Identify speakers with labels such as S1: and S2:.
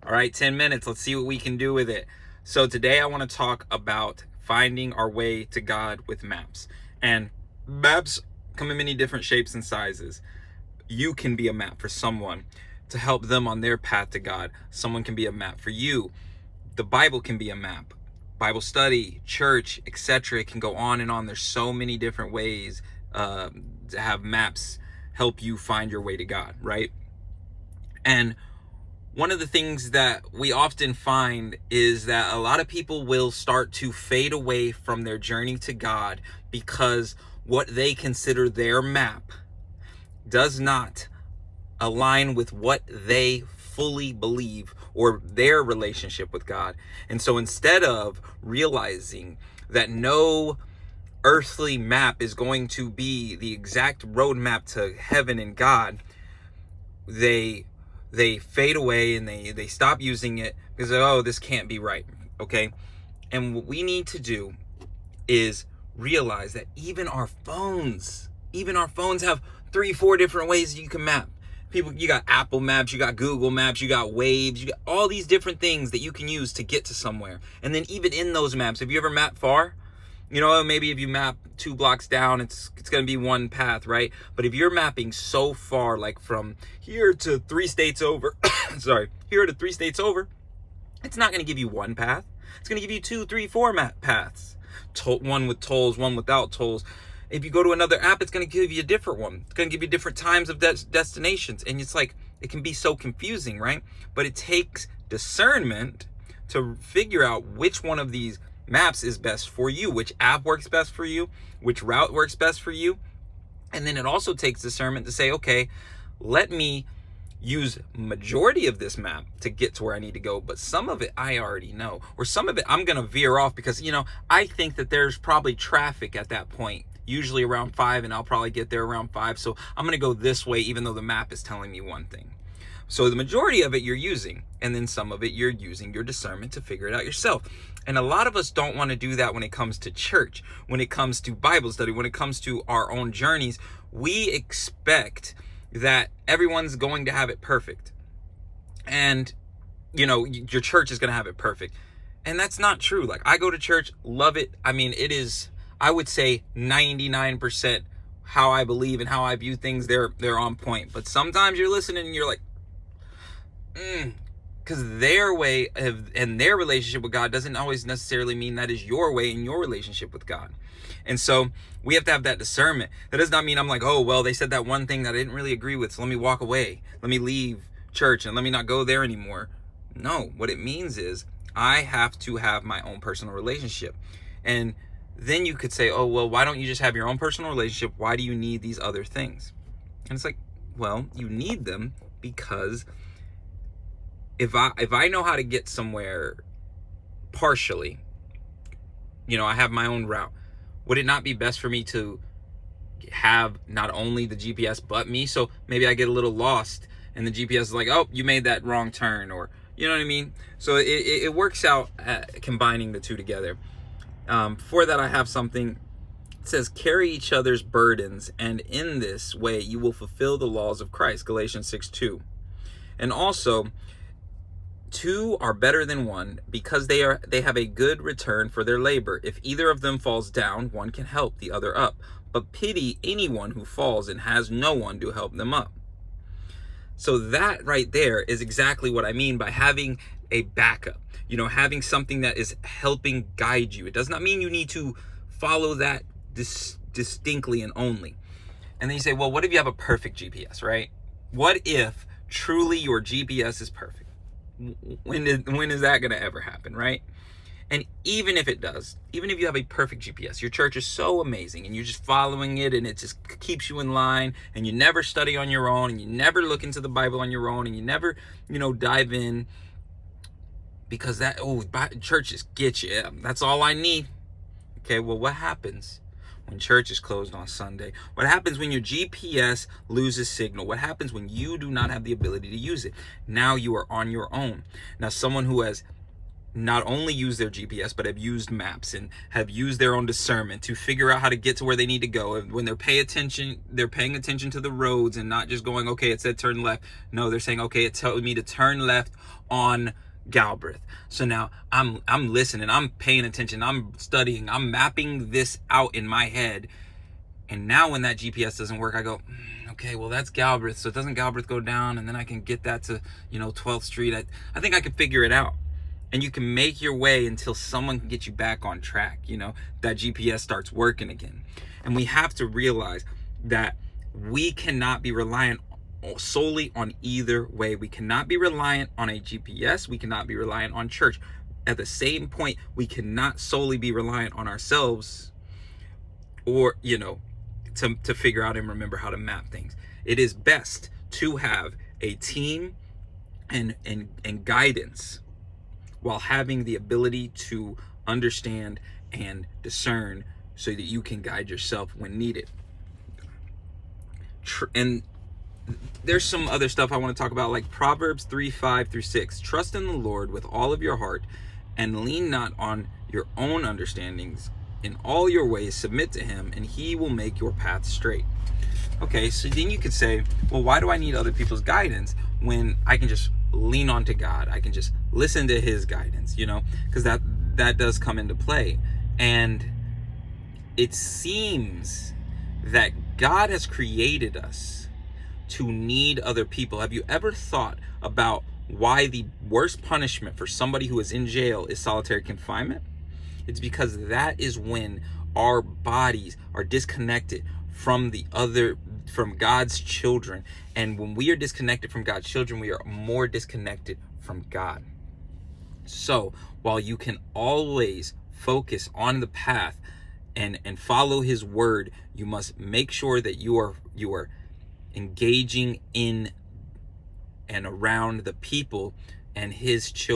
S1: All right, 10 minutes. Let's see what we can do with it. So today I want to talk about finding our way to God with maps. And maps come in many different shapes and sizes. You can be a map for someone to help them on their path to God. Someone can be a map for you. The Bible can be a map. Bible study, church, etc. It can go on and on. There's so many different ways to have maps help you find your way to God, right? And one of the things that we often find is that a lot of people will start to fade away from their journey to God because what they consider their map does not align with what they fully believe or their relationship with God. And so instead of realizing that no earthly map is going to be the exact roadmap to heaven and God, they fade away and they stop using it because, oh, this can't be right. Okay. And what we need to do is realize that even our phones have 3-4 different ways you can map. You got Apple Maps, you got Google Maps, you got Waves, you got all these different things that you can use to get to somewhere. And then even in those maps, have you ever mapped far? Maybe if you map 2 blocks down, it's going to be one path, right? But if you're mapping so far, like from here to 3 states over, here to 3 states over, it's not going to give you one path. It's going to give you 2, 3, 4 map paths. One with tolls, one without tolls. If you go to another app, it's going to give you a different one. It's going to give you different times of destinations. And it's like, it can be so confusing, right? But it takes discernment to figure out which one of these maps is best for you, which app works best for you, which route works best for you. And then it also takes discernment to say, okay, let me use majority of this map to get to where I need to go, but some of it I already know, or some of it I'm going to veer off because, I think that there's probably traffic at that point, usually around 5, and I'll probably get there around 5. So I'm going to go this way, even though the map is telling me one thing. So the majority of it you're using, and then some of it you're using your discernment to figure it out yourself. And a lot of us don't want to do that when it comes to church, when it comes to Bible study, when it comes to our own journeys. We expect that everyone's going to have it perfect. And, your church is going to have it perfect. And that's not true. Like, I go to church, love it. I mean, it is, I would say 99% how I believe and how I view things, they're on point. But sometimes you're listening and you're like, because their way and their relationship with God doesn't always necessarily mean that is your way in your relationship with God. And so we have to have that discernment. That does not mean I'm like, oh, well, they said that one thing that I didn't really agree with, so let me walk away. Let me leave church and let me not go there anymore. No, what it means is I have to have my own personal relationship. And then you could say, oh, well, why don't you just have your own personal relationship? Why do you need these other things? And it's like, well, you need them because if I know how to get somewhere partially, I have my own route. Would it not be best for me to have not only the GPS but me? So maybe I get a little lost and the GPS is like, oh, you made that wrong turn, or you know what I mean? So it works out combining the two together. For that, I have something. It says, carry each other's burdens, and in this way you will fulfill the laws of Christ, Galatians 6:2. And also, 2 are better than 1 because they have a good return for their labor. If either of them falls down, one can help the other up. But pity anyone who falls and has no one to help them up. So that right there is exactly what I mean by having a backup. Having something that is helping guide you. It does not mean you need to follow that distinctly and only. And then you say, well, what if you have a perfect GPS, right? What if truly your GPS is perfect? When is that going to ever happen, right? And even if it does, even if you have a perfect GPS, your church is so amazing and you're just following it and it just keeps you in line, and you never study on your own, and you never look into the Bible on your own, and you never, dive in, because churches get you. That's all I need. Okay, well, what happens when church is closed on Sunday? What happens when your GPS loses signal? What happens when you do not have the ability to use it? Now you are on your own. Now, someone who has not only use their GPS, but have used maps and have used their own discernment to figure out how to get to where they need to go. And when they're paying attention to the roads and not just going, okay, it said turn left. No, they're saying, okay, it's telling me to turn left on Galbraith. So now I'm listening, I'm paying attention, I'm studying, I'm mapping this out in my head. And now when that GPS doesn't work, I go, okay, well, that's Galbraith. So doesn't Galbraith go down? And then I can get that to, 12th Street. I think I can figure it out. And you can make your way until someone can get you back on track, that GPS starts working again. And we have to realize that we cannot be reliant solely on either way. We cannot be reliant on a GPS. We cannot be reliant on church. At the same point, we cannot solely be reliant on ourselves or, to figure out and remember how to map things. It is best to have a team and guidance, while having the ability to understand and discern so that you can guide yourself when needed. And there's some other stuff I want to talk about, like Proverbs 3:5-6. Trust in the Lord with all of your heart and lean not on your own understandings. In all your ways submit to him, and he will make your path straight. Okay, so then you could say, well, why do I need other people's guidance when I can just lean on to God? I can just listen to his guidance, because that does come into play. And it seems that God has created us to need other people. Have you ever thought about why the worst punishment for somebody who is in jail is solitary confinement? It's because that is when our bodies are disconnected from God's children. And when we are disconnected from God's children, we are more disconnected from God. So while you can always focus on the path and follow his word, you must make sure that you are engaging in and around the people and his children.